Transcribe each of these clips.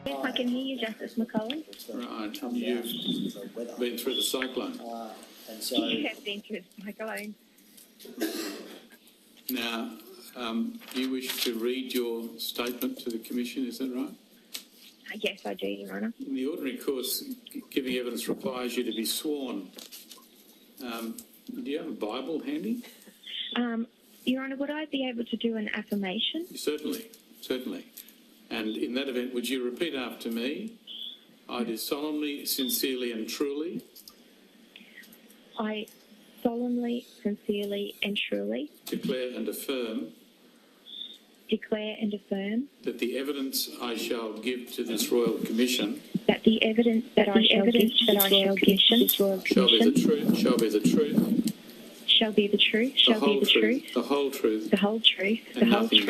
Yes, I can hear you, Justice McCollum. Right, you've been through the cyclone. And so you have been through the cyclone. Now, you wish to read your statement to the Commission, is that right? Yes, I do, Your Honour. In the ordinary course, giving evidence requires you to be sworn. Do you have a Bible handy? Your Honour, would I be able to do an affirmation? Certainly, certainly. And in that event, would you repeat after me? I do solemnly, sincerely and truly. I solemnly, sincerely and truly declare and affirm that the evidence I shall give to this Royal Commission that the evidence that I shall give to this Royal Commission shall be the truth, shall be the truth, the whole truth, and nothing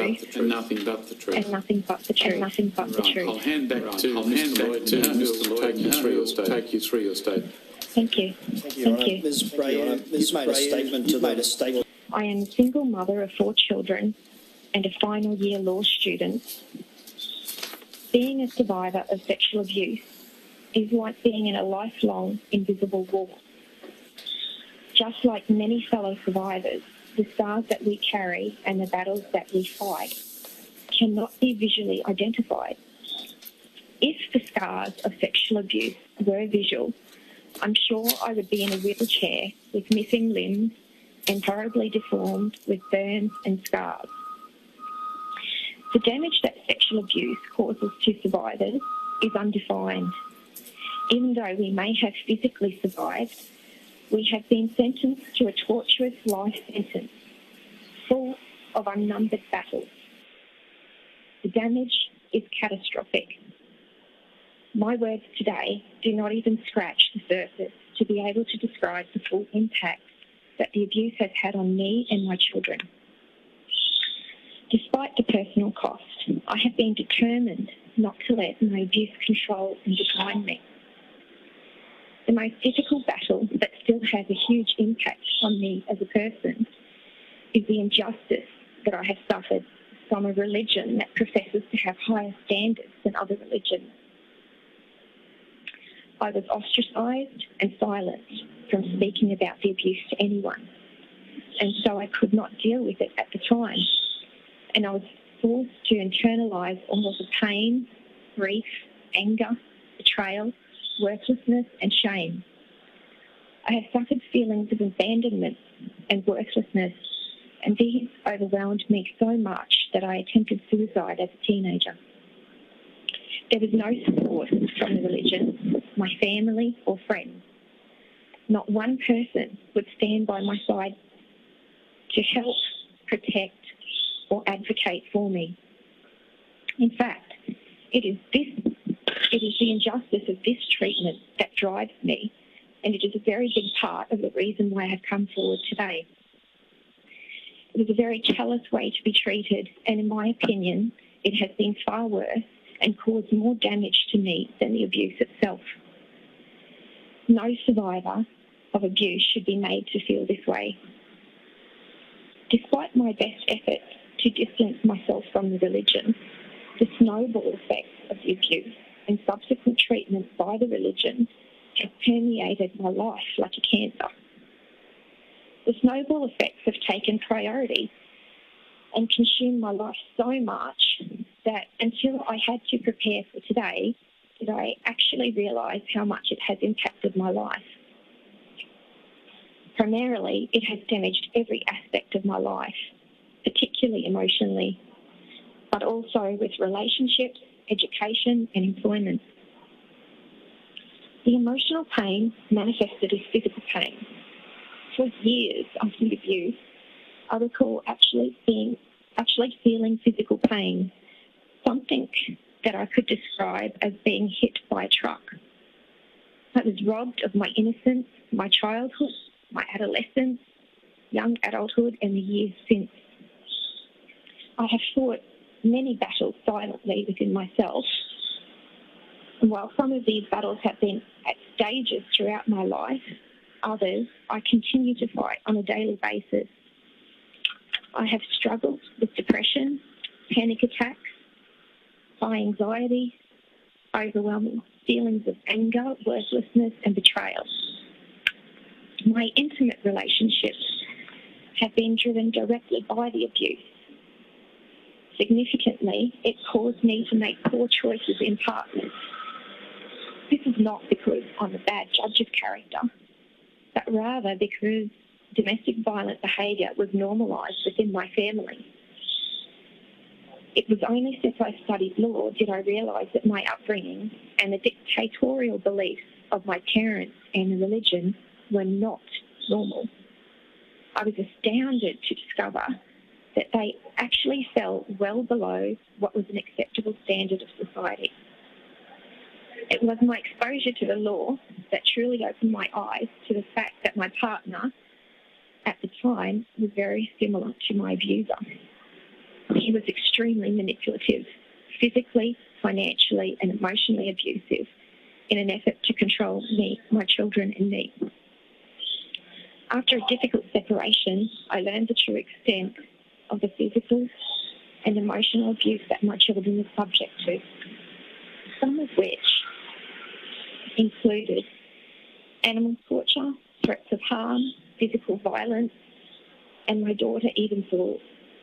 but the truth, and nothing but the truth. Right. I'll hand back to Mr. Lloyd now, who will take you through your statement. Thank you. Thank you. Ms. Bray, you've made a statement. I am a single mother of 4 children and a final year law student. Being a survivor of sexual abuse is like being in a lifelong invisible war. Just like many fellow survivors, the scars that we carry and the battles that we fight cannot be visually identified. If the scars of sexual abuse were visual, I'm sure I would be in a wheelchair with missing limbs and horribly deformed with burns and scars. The damage that sexual abuse causes to survivors is undefined. Even though we may have physically survived, we have been sentenced to a torturous life sentence, full of unnumbered battles. The damage is catastrophic. My words today do not even scratch the surface to be able to describe the full impact that the abuse has had on me and my children. Despite the personal cost, I have been determined not to let my abuse control and define me. The most difficult battle that still has a huge impact on me as a person is the injustice that I have suffered from a religion that professes to have higher standards than other religions. I was ostracised and silenced from speaking about the abuse to anyone, and so I could not deal with it at the time, and I was forced to internalise all of the pain, grief, anger, betrayal, worthlessness and shame. I have suffered feelings of abandonment and worthlessness, and these overwhelmed me so much that I attempted suicide as a teenager. There was no support from the religion, my family or friends. Not one person would stand by my side to help, protect or advocate for me. In fact, it is the injustice of this treatment that drives me, and it is a very big part of the reason why I have come forward today. It is a very callous way to be treated, and in my opinion, it has been far worse and caused more damage to me than the abuse itself. No survivor of abuse should be made to feel this way. Despite my best efforts to distance myself from the religion, the snowball effects of the abuse and subsequent treatment by the religion have permeated my life like a cancer. The snowball effects have taken priority and consumed my life so much that until I had to prepare for today, did I actually realise how much it has impacted my life. Primarily, it has damaged every aspect of my life, particularly emotionally, but also with relationships, education and employment. The emotional pain manifested as physical pain. For years after the abuse, I recall actually feeling physical pain, something that I could describe as being hit by a truck. I was robbed of my innocence, my childhood, my adolescence, young adulthood and the years since. I have fought many battles silently within myself, and while some of these battles have been at stages throughout my life, others I continue to fight on a daily basis. I have struggled with depression, panic attacks, high anxiety, overwhelming feelings of anger, worthlessness and betrayal. My intimate relationships have been driven directly by the abuse. Significantly, it caused me to make poor choices in partners. This is not because I'm a bad judge of character, but rather because domestic violent behaviour was normalised within my family. It was only since I studied law did I realise that my upbringing and the dictatorial beliefs of my parents and the religion were not normal. I was astounded to discover that they actually fell well below what was an acceptable standard of society. It was my exposure to the law that truly opened my eyes to the fact that my partner at the time was very similar to my abuser. He was extremely manipulative, physically, financially and emotionally abusive in an effort to control me, my children and me. After a difficult separation, I learned the true extent of the physical and emotional abuse that my children were subject to, some of which included animal torture, threats of harm, physical violence, and my daughter even saw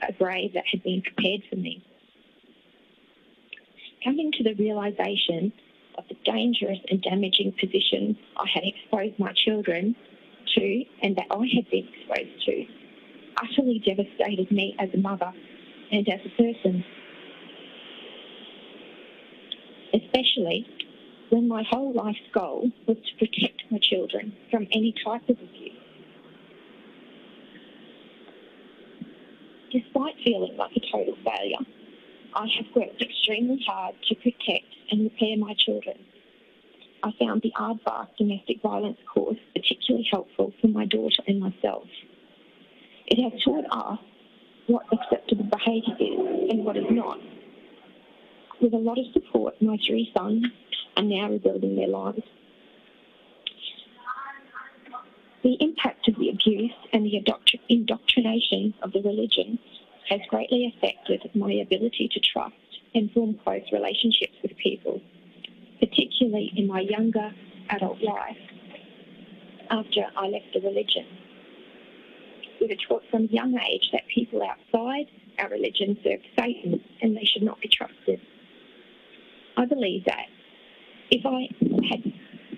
a grave that had been prepared for me. Coming to the realisation of the dangerous and damaging position I had exposed my children to and that I had been exposed to utterly devastated me as a mother and as a person, especially when my whole life's goal was to protect my children from any type of abuse. Despite feeling like a total failure, I have worked extremely hard to protect and repair my children. I found the Aardvark domestic violence course particularly helpful for my daughter and myself. It has taught us what acceptable behaviour is and what is not. With a lot of support, my 3 sons are now rebuilding their lives. The impact of the abuse and the indoctrination of the religion has greatly affected my ability to trust and form close relationships with people, particularly in my younger adult life after I left the religion. We were taught from a young age that people outside our religion served Satan and they should not be trusted. I believe that if I had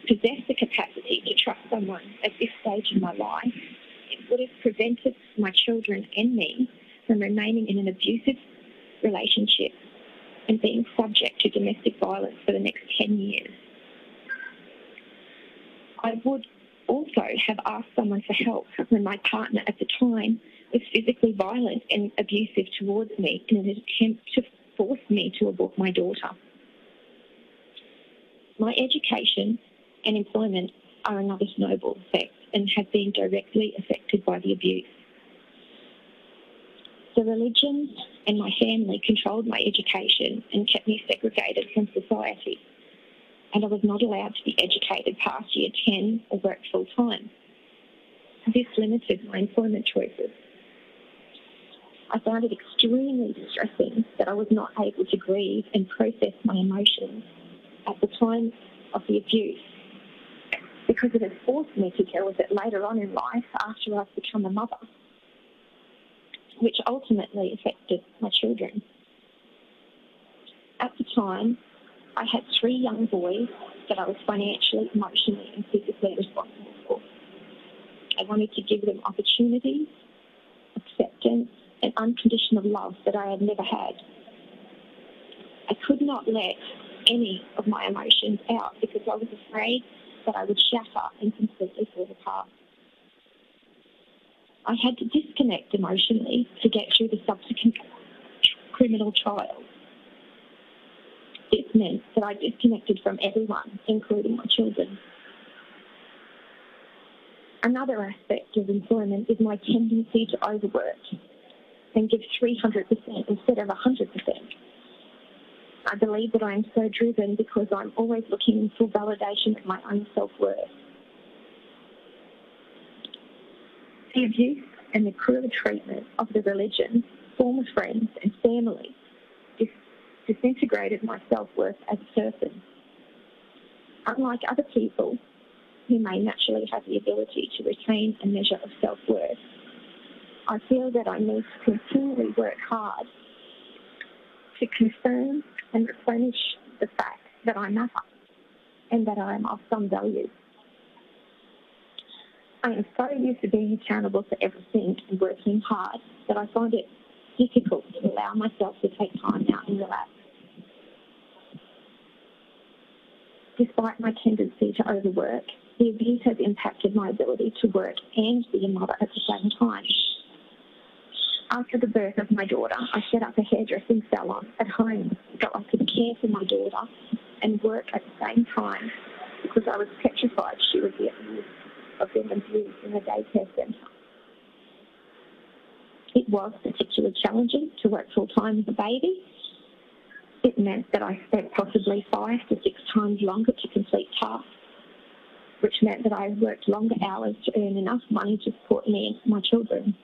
possessed the capacity to trust someone at this stage in my life, it would have prevented my children and me from remaining in an abusive relationship and being subject to domestic violence for the next 10 years. I would also have asked someone for help when my partner at the time was physically violent and abusive towards me in an attempt to force me to abort my daughter. My education and employment are another snowball effect and have been directly affected by the abuse. The religion and my family controlled my education and kept me segregated from society, and I was not allowed to be educated past year 10 or work full time. This limited my employment choices. I found it extremely distressing that I was not able to grieve and process my emotions at the time of the abuse, because it has forced me to deal with it later on in life after I've become a mother, which ultimately affected my children. At the time, I had 3 young boys that I was financially, emotionally and physically responsible for. I wanted to give them opportunities, acceptance and unconditional love that I had never had. I could not let any of my emotions out because I was afraid that I would shatter and completely fall apart. I had to disconnect emotionally to get through the subsequent criminal trials. This meant that I disconnected from everyone, including my children. Another aspect of employment is my tendency to overwork and give 300% instead of 100%. I believe that I am so driven because I'm always looking for validation of my own self-worth. The abuse and the cruel treatment of the religion, former friends and family disintegrated my self-worth as a person. Unlike other people who may naturally have the ability to retain a measure of self-worth, I feel that I need to continually work hard to confirm and replenish the fact that I matter and that I am of some value. I am so used to being accountable for everything and working hard that I find it difficult to allow myself to take time out and relax. Despite my tendency to overwork, the abuse has impacted my ability to work and be a mother at the same time. After the birth of my daughter, I set up a hairdressing salon at home so I could care for my daughter and work at the same time because I was petrified she would be at risk of being abused in a daycare centre. It was particularly challenging to work full-time with a baby. It meant that I spent possibly 5 to 6 times longer to complete tasks, which meant that I worked longer hours to earn enough money to support me and my children.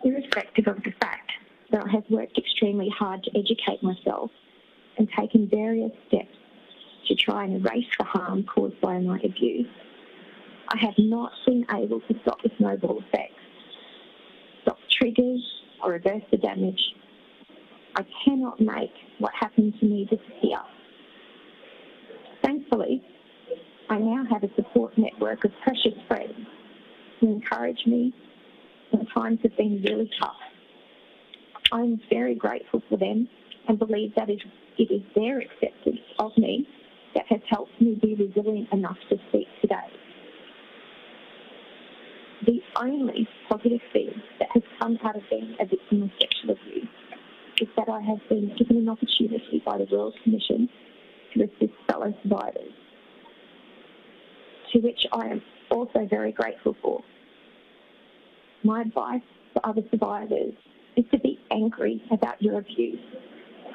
Irrespective of the fact that I have worked extremely hard to educate myself and taken various steps to try and erase the harm caused by my abuse, I have not been able to stop the snowball effect, stop triggers or reverse the damage. I cannot make what happened to me disappear. Thankfully, I now have a support network of precious friends who encourage me when times have been really tough. I am very grateful for them and believe that it is their acceptance of me that has helped me be resilient enough to speak today. The only positive thing that has come out of being a victim of sexual abuse is that I have been given an opportunity by the Royal Commission to assist fellow survivors, to which I am also very grateful for. My advice for other survivors is to be angry about your abuse.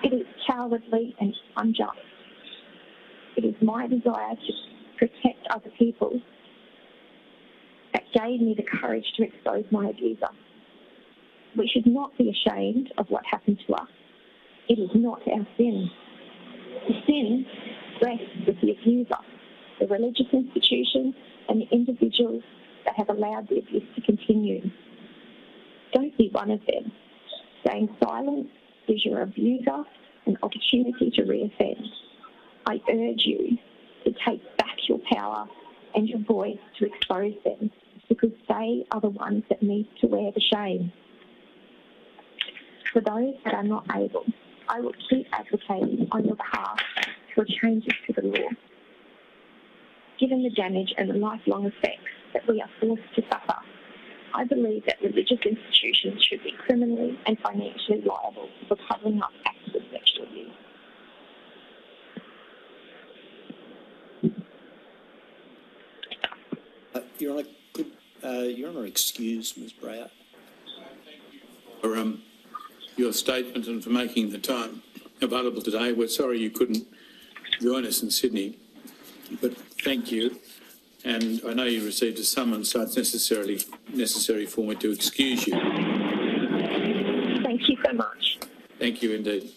It is cowardly and unjust. It is my desire to protect other people that gave me the courage to expose my abuser. We should not be ashamed of what happened to us. It is not our sin. The sin rests with the abuser, the religious institutions, and the individuals that have allowed the abuse to continue. Don't be one of them. Staying silent gives your abuser an opportunity to reoffend. I urge you to take back your power and your voice to expose them, because they are the ones that need to wear the shame. For those that are not able, I will keep advocating on your behalf for changes to the law. Given the damage and the lifelong effects that we are forced to suffer, I believe that religious institutions should be criminally and financially liable for covering up acts of sexual abuse. Your Honour, excuse Ms. Brayer. Thank you for your statement and for making the time available today. We're sorry you couldn't join us in Sydney, but thank you. And I know you received a summons, so it's necessary for me to excuse you. Thank you so much. Thank you indeed.